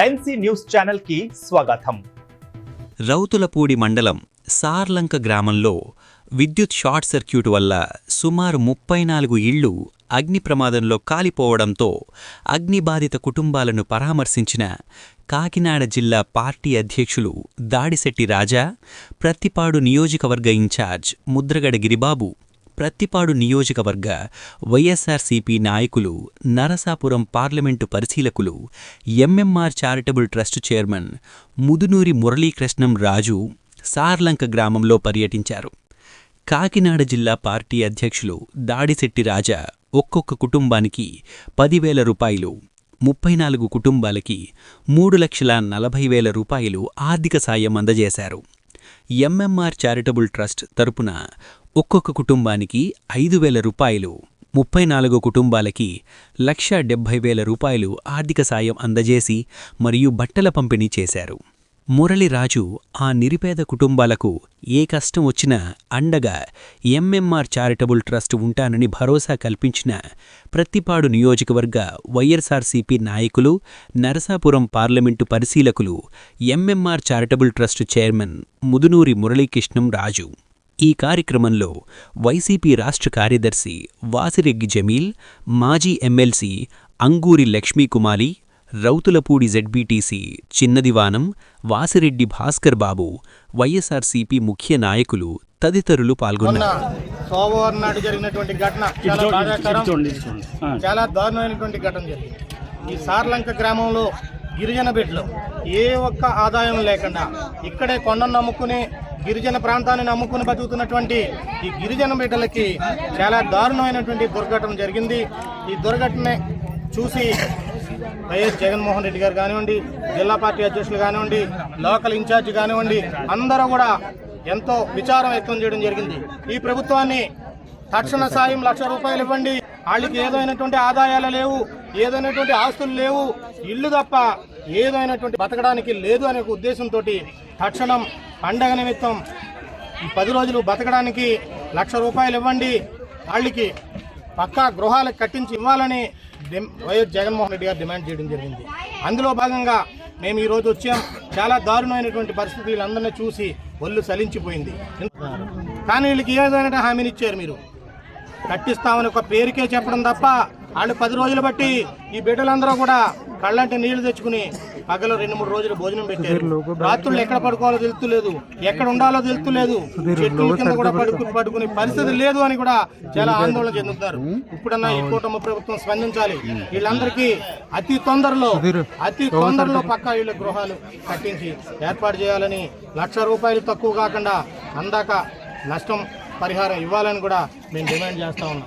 NC news channel కి స్వాగతం. రౌతులపూడి మండలం సార్లంక గ్రామంలో విద్యుత్ షార్ట్ సర్క్యూట్ వల్ల సుమారు 34 ఇళ్లు అగ్ని ప్రమాదంలో కాలిపోవడంతో అగ్నిబాధిత కుటుంబాలను పరామర్శించిన కాకినాడ జిల్లా పార్టీ అధ్యక్షులు దాడిశెట్టి రాజా, ప్రత్తిపాడు నియోజకవర్గ ఇన్ఛార్జ్ ముద్రగడ గిరిబాబు, ప్రత్తిపాడు నియోజకవర్గ వైఎస్ఆర్సీపీ నాయకులు, నరసాపురం పార్లమెంటు పరిశీలకులు, MMR charitable trust chairman Mudunuri Muralikrishnam Raju సార్లంక గ్రామంలో పర్యటించారు. కాకినాడ జిల్లా పార్టీ అధ్యక్షులు దాడిశెట్టి రాజా ఒక్కొక్క కుటుంబానికి 10,000 రూపాయలు, 34 కుటుంబాలకి 3,40,000 రూపాయలు ఆర్థిక సాయం అందజేశారు. ఎంఎంఆర్ చారిటబుల్ ట్రస్ట్ తరపున ఒక్కొక్క కుటుంబానికి 5,000 రూపాయలు, 34 కుటుంబాలకి 1,70,000 రూపాయలు ఆర్థిక సాయం అందజేసి మరియు బట్టల పంపిణీ చేశారు. మురళిరాజు ఆ నిరుపేద కుటుంబాలకు ఏ కష్టం వచ్చినా అండగా ఎంఎంఆర్ చారిటబుల్ ట్రస్ట్ ఉంటానని భరోసా కల్పించిన ప్రత్తిపాడు నియోజకవర్గ వైఎస్ఆర్సీపీ నాయకులు, నరసాపురం పార్లమెంటు పరిశీలకులు, MMR charitable trust chairman Mudunuri Muralikrishnam Raju. ఈ కార్యక్రమంలో వైసీపీ రాష్ట్ర కార్యదర్శి వాసిరెడ్డి జమీల్, మాజీ ఎమ్మెల్సీ అంగూరి లక్ష్మీకుమారి, రౌతులపూడి జెడ్బీటీసీ చిన్నదివానం వాసిరెడ్డి భాస్కర్ బాబు, వైఎస్ఆర్సీపీ ముఖ్య నాయకులు తదితరులు పాల్గొన్నారు. సోమవారం నాడు జరిగినటువంటి ఘటన చాలా బాధాకరం, చాలా దారుణమైనటువంటి ఘటన జరిగింది. ఈ సార్లంక గ్రామంలో గిరిజన బిడ్డలు ఏ ఒక్క ఆదాయం లేకుండా ఇక్కడే కొండను నమ్ముకుని గిరిజన ప్రాంతాన్ని నమ్ముకుని బతుకుతున్నటువంటి ఈ గిరిజన బిడ్డలకి చాలా దారుణమైనటువంటి దుర్ఘటన జరిగింది. ఈ దుర్ఘటన చూసి వైఎస్ జగన్మోహన్ రెడ్డి గారు కానివ్వండి, జిల్లా పార్టీ అధ్యక్షులు కానివ్వండి, లోకల్ ఇన్ఛార్జి కానివ్వండి, అందరూ కూడా ఎంతో విచారం వ్యక్తం చేయడం జరిగింది. ఈ ప్రభుత్వాన్ని తక్షణ సాయం 1,00,000 రూపాయలు ఇవ్వండి, వాళ్ళకి ఏదైనటువంటి ఆదాయాలు లేవు, ఏదైనటువంటి ఆస్తులు లేవు, ఇల్లు తప్ప ఏదైనటువంటి బతకడానికి లేదు అనే ఉద్దేశంతో తక్షణం పండగ నిమిత్తం ఈ 10 రోజులు బతకడానికి 1,00,000 రూపాయలు ఇవ్వండి, వాళ్ళకి పక్కా గృహాలకు కట్టించి ఇవ్వాలని వైఎస్ జగన్మోహన్ రెడ్డి గారు డిమాండ్ చేయడం జరిగింది. అందులో భాగంగా మేము ఈరోజు వచ్చాం. చాలా దారుణమైనటువంటి పరిస్థితులందరినీ చూసి ఒళ్ళు సలించిపోయింది. కానీ వీళ్ళకి ఏదైనా హామీని ఇచ్చారు, మీరు కట్టిస్తామని ఒక పేరుకే చెప్పడం తప్ప వాళ్ళు 10 రోజులు బట్టి ఈ బిడ్డలందరూ కూడా కళ్ళంటే నీళ్లు తెచ్చుకుని పగలు 2-3 రోజులు భోజనం పెట్టారు. రాత్రులు ఎక్కడ పడుకోవాలో తెలుస్తలేదు, ఎక్కడ ఉండాలో తెలుస్తలేదు, చెట్ల కింద కూడా పడుకునే పరిస్థితి లేదు అని కూడా చాలా ఆందోళన చెందుతారు. ఇప్పుడన్నా ఈ కూటమి ప్రభుత్వం స్పందించాలి. వీళ్ళందరికీ అతి తొందరలో పక్కా వీళ్ళ గృహాలు కట్టించి ఏర్పాటు చేయాలని, 1,00,000 రూపాయలు తక్కువ కాకుండా అందాక నష్టం పరిహారం ఇవ్వాలని కూడా మేము డిమాండ్ చేస్తా ఉన్నాం.